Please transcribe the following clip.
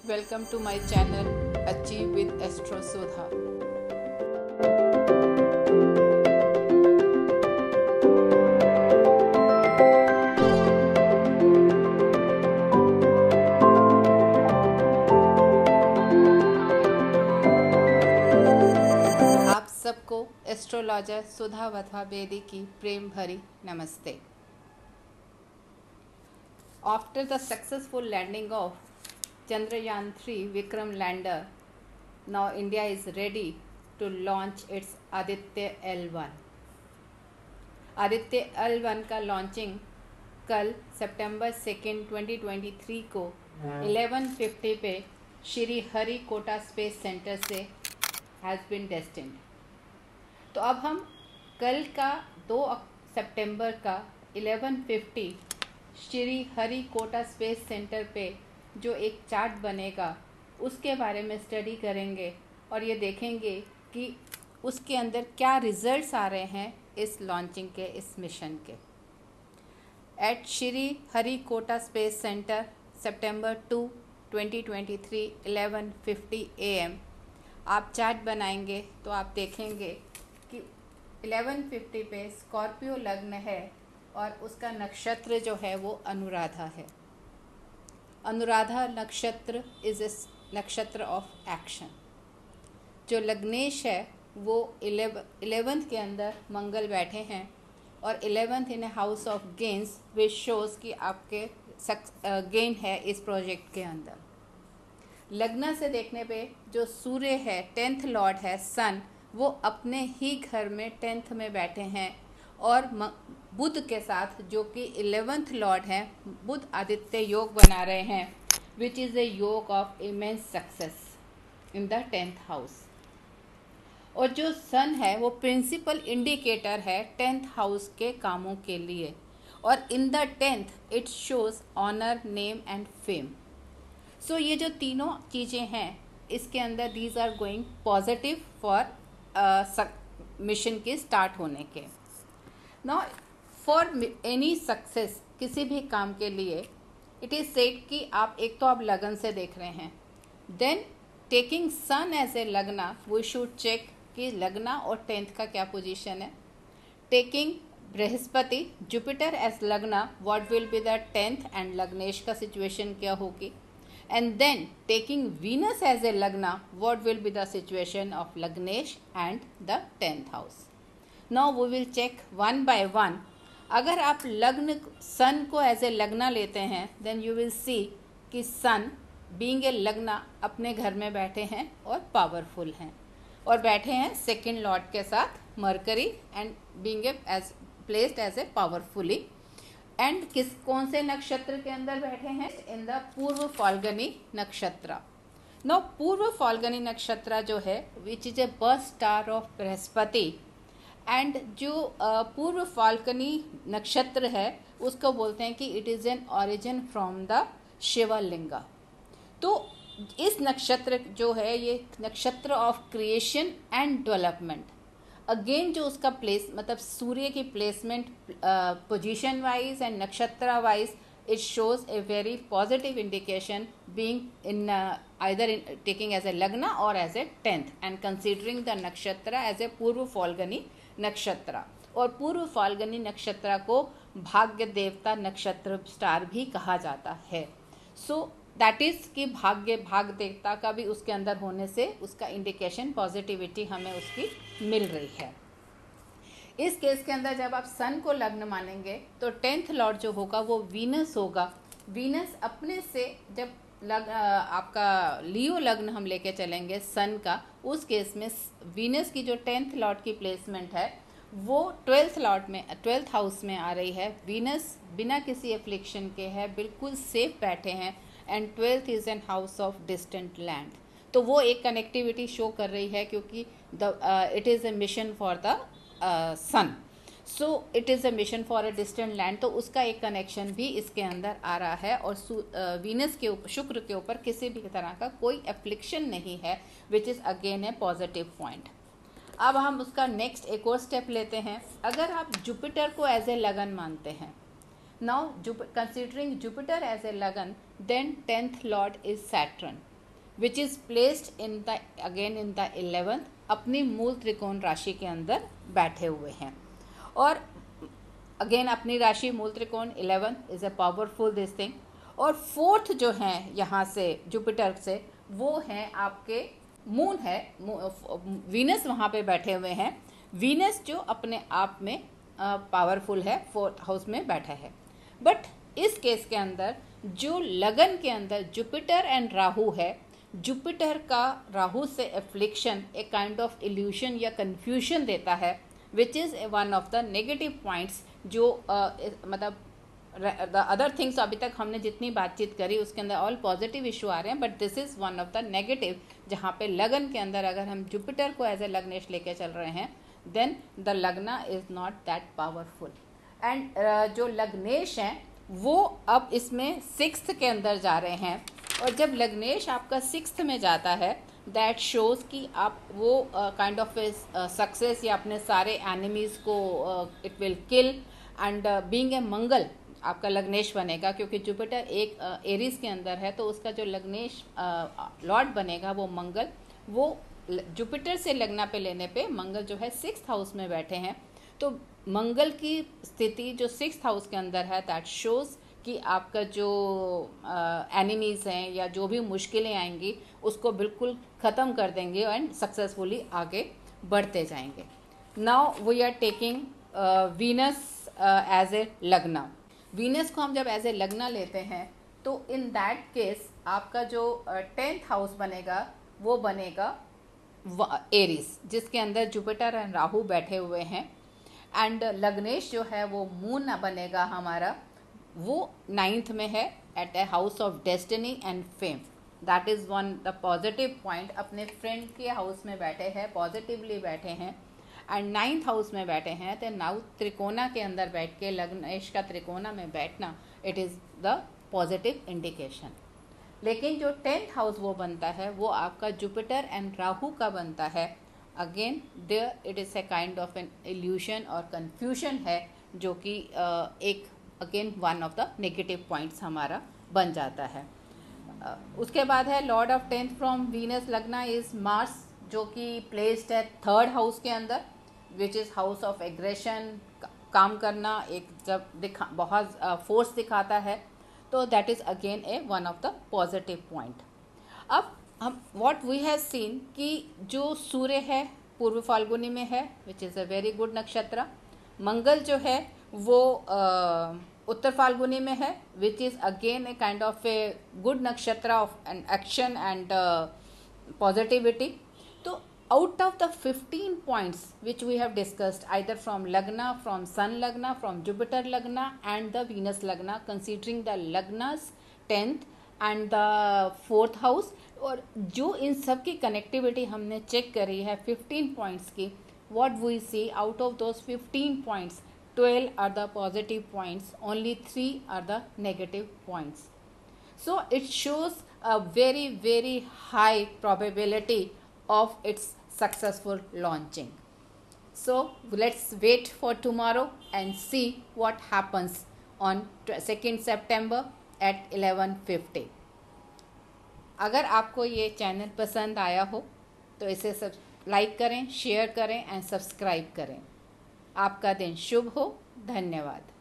Welcome to my channel Achieve with Astro Sudha. आप सबको astrologer सुधा वधा बेदी की प्रेम भरी नमस्ते. After the successful landing of Chandrayaan 3 Vikram lander, now India is ready to launch its Aditya L1. Aditya L1 का launching कल सितंबर 2, 2023 को 11:50 पे Shri Harikota space centre से हैज़ बीन डेस्टिन्ड. तो अब हम कल का 2 सितंबर का 11:50 श्री हरिकोटा स्पेस सेंटर पे जो एक चार्ट बनेगा उसके बारे में स्टडी करेंगे और ये देखेंगे कि उसके अंदर क्या रिजल्ट्स आ रहे हैं इस लॉन्चिंग के, इस मिशन के. At Sriharikota space centre September 2, 2023 11:50 AM आप चार्ट बनाएंगे तो आप देखेंगे कि 11:50 पे स्कॉर्पियो लग्न है और उसका नक्षत्र जो है वो अनुराधा है. अनुराधा नक्षत्र इज ए नक्षत्र ऑफ एक्शन. जो लग्नेश है वो 11th के अंदर मंगल बैठे हैं और 11th in A house of gains which shows कि आपके गेन है इस प्रोजेक्ट के अंदर. लग्न से देखने पे जो सूर्य है 10th लॉर्ड है सन, वो अपने ही घर में 10th में बैठे हैं और बुध के साथ जो कि 11th लॉर्ड है बुध आदित्य योग बना रहे हैं विच इज़ ए योग of immense success in the 10th house. और जो सन है वो प्रिंसिपल इंडिकेटर है 10th हाउस के कामों के लिए और in the 10th it shows honour, name and fame. So ये जो तीनों चीज़ें हैं इसके अंदर these are going positive for mission के स्टार्ट होने के. नाउ फॉर एनी सक्सेस किसी भी काम के लिए इट इज़ सेड कि आप एक तो आप लगन से देख रहे हैं, then taking sun as a lagna we should check कि लगना और 10th का क्या पोजीशन है. Taking Brihaspati Jupiter as lagna what will be the 10th and lagnesh का सिचुएशन क्या होगी. And then taking Venus as a Lagna, what will be the situation of Lagnesh and the 10th house. Now we will check one by one. अगर आप लग्न सन को as a लगना लेते हैं then you will see कि सन being a लगना अपने घर में बैठे हैं और पावरफुल हैं और बैठे हैं सेकेंड लॉर्ड के साथ mercury and being as placed as a powerfully. And कौन से नक्षत्र के अंदर बैठे हैं इन द पूर्व फाल्गुनी नक्षत्र. नो पूर्व फाल्गुनी नक्षत्र जो है which is a birth star of Brihaspati and जो पूर्व फाल्गुनी नक्षत्र है उसको बोलते हैं कि it is an origin from the Shivalinga. तो इस नक्षत्र जो है ये नक्षत्र of creation and development. Again जो उसका प्लेस मतलब सूर्य की placement position wise and nakshatra wise it shows a very positive indication being in either in taking as a lagna और as a 10th and considering the नक्षत्र एज ए पूर्व फाल्गुनी नक्षत्र. और पूर्व फाल्गुनी नक्षत्र को भाग्य देवता नक्षत्र स्टार भी कहा जाता है. सो दैट इज़ कि भाग देवता का भी उसके अंदर होने से उसका इंडिकेशन पॉजिटिविटी हमें उसकी मिल रही है. इस केस के अंदर जब आप सन को लग्न मानेंगे तो 10th लॉर्ड जो होगा वो वीनस होगा. वीनस अपने से जब आपका लियो लग्न हम लेके चलेंगे सन का, उस केस में वीनस की जो 10th लॉर्ड की प्लेसमेंट है वो 12th हाउस में आ रही है. वीनस बिना किसी एफ्लिक्शन के है, बिल्कुल सेफ बैठे हैं and 12th is an house of distant land. तो वो एक कनेक्टिविटी शो कर रही है क्योंकि it is a mission for the sun. So it is a mission for a distant land. तो उसका एक कनेक्शन भी इसके अंदर आ रहा है और वीनस के ऊपर, शुक्र के ऊपर किसी भी तरह का कोई एफ्लिक्शन नहीं है which is again A positive point. अब हम उसका नेक्स्ट एक और स्टेप लेते हैं. अगर आप जुपिटर को एज ए लगन मानते हैं, Now, considering Jupiter as a Lagan, then 10th Lord is Saturn. Which is placed in the again in the 11th, अपनी मूल त्रिकोण राशि के अंदर बैठे हुए हैं। और अगेन अपनी राशि मूल त्रिकोण 11th is a powerful this thing. और 4th जो हैं यहाँ से जुपिटर से, वो हैं आपके मून है, वीनस वहाँ पे बैठे हुए हैं। वीनस जो अपने आप में पावरफुल है, 4th हाउस में बैठा है। बट इस केस के अंदर जो लगन के अंदर जुपिटर एंड राहु है, जुपिटर का राहु से एफ्लिक्शन एक काइंड ऑफ इल्यूशन या कन्फ्यूजन देता है, which is one of the negative points. जो मतलब द अदर थिंग्स अभी तक हमने जितनी बातचीत करी उसके अंदर ऑल पॉजिटिव इशू आ रहे हैं, but this is one of the negative, जहाँ पे लगन के अंदर अगर हम जुपिटर को एज ए लग्नेश लेके चल रहे हैं, देन द लग्ना is not that powerful. And जो लग्नेश हैं वो अब इसमें 6th के अंदर जा रहे हैं। और जब लग्नेश आपका 6th में जाता है, दैट शोज़ कि आप वो काइंड ऑफ सक्सेस या अपने सारे एनिमीज़ को it will kill. And being a Mangal आपका लग्नेश बनेगा, क्योंकि जुपिटर एक एरीज के अंदर है, तो उसका जो लग्नेश लॉर्ड बनेगा वो मंगल। वो जुपिटर से लगना पे लेने पे मंगल जो है 6th हाउस में बैठे हैं, तो मंगल की स्थिति जो 6th हाउस के अंदर है, दैट शोज़ कि आपका जो एनिमीज़ हैं या जो भी मुश्किलें आएंगी उसको बिल्कुल ख़त्म कर देंगे एंड सक्सेसफुली आगे बढ़ते जाएंगे। Now we are taking Venus as a lagna. Venus को हम जब एज ए लग्ना लेते हैं तो इन दैट केस आपका जो 10th हाउस बनेगा वो बनेगा एरीज, जिसके अंदर जुपिटर एंड राहु बैठे हुए हैं। एंड लग्नेश जो है वो मून बनेगा हमारा, वो 9th में है at a house of destiny and fame. That is one the positive point. अपने फ्रेंड के हाउस में बैठे हैं, पॉजिटिवली बैठे हैं एंड 9th हाउस में बैठे हैं। तो नाउ त्रिकोणा के अंदर बैठ के लग्नेश का त्रिकोणा में बैठना, it is the positive indication. लेकिन जो 10th हाउस वो बनता है वो आपका जुपिटर एंड राहु का बनता है। Again there it is a kind of an illusion और कन्फ्यूजन है, जो कि एक again one of the negative points हमारा बन जाता है। उसके बाद है lord of 10th from Venus lagna is Mars, जो कि प्लेस्ड है 3rd हाउस के अंदर, which is house of aggression, काम करना, एक जब बहुत फोर्स दिखाता है, तो that is again a one of the positive point. अब हम व्हाट वी हैव सीन कि जो सूर्य है पूर्व फाल्गुनी में है, which is a very good nakshatra. Mangal जो है वो उत्तर फाल्गुनी में है, which is again a kind of a good nakshatra of an action and positivity. तो out of the 15 points which we have discussed, either from lagna, from sun lagna, from Jupiter lagna and the Venus lagna, considering the lagnas 10th and the 4th house, और जो इन सब की connectivity हमने check करी है 15 points की, what we see out of those 15 points 12 are the positive points, only 3 are the negative points. So it shows a very very high probability of its successful launching. So let's wait for tomorrow and see what happens on 2nd September at 11:50. अगर आपको ये channel पसंद आया हो तो इसे सब like करें, शेयर करें एंड सब्सक्राइब करें। आपका दिन शुभ हो। धन्यवाद।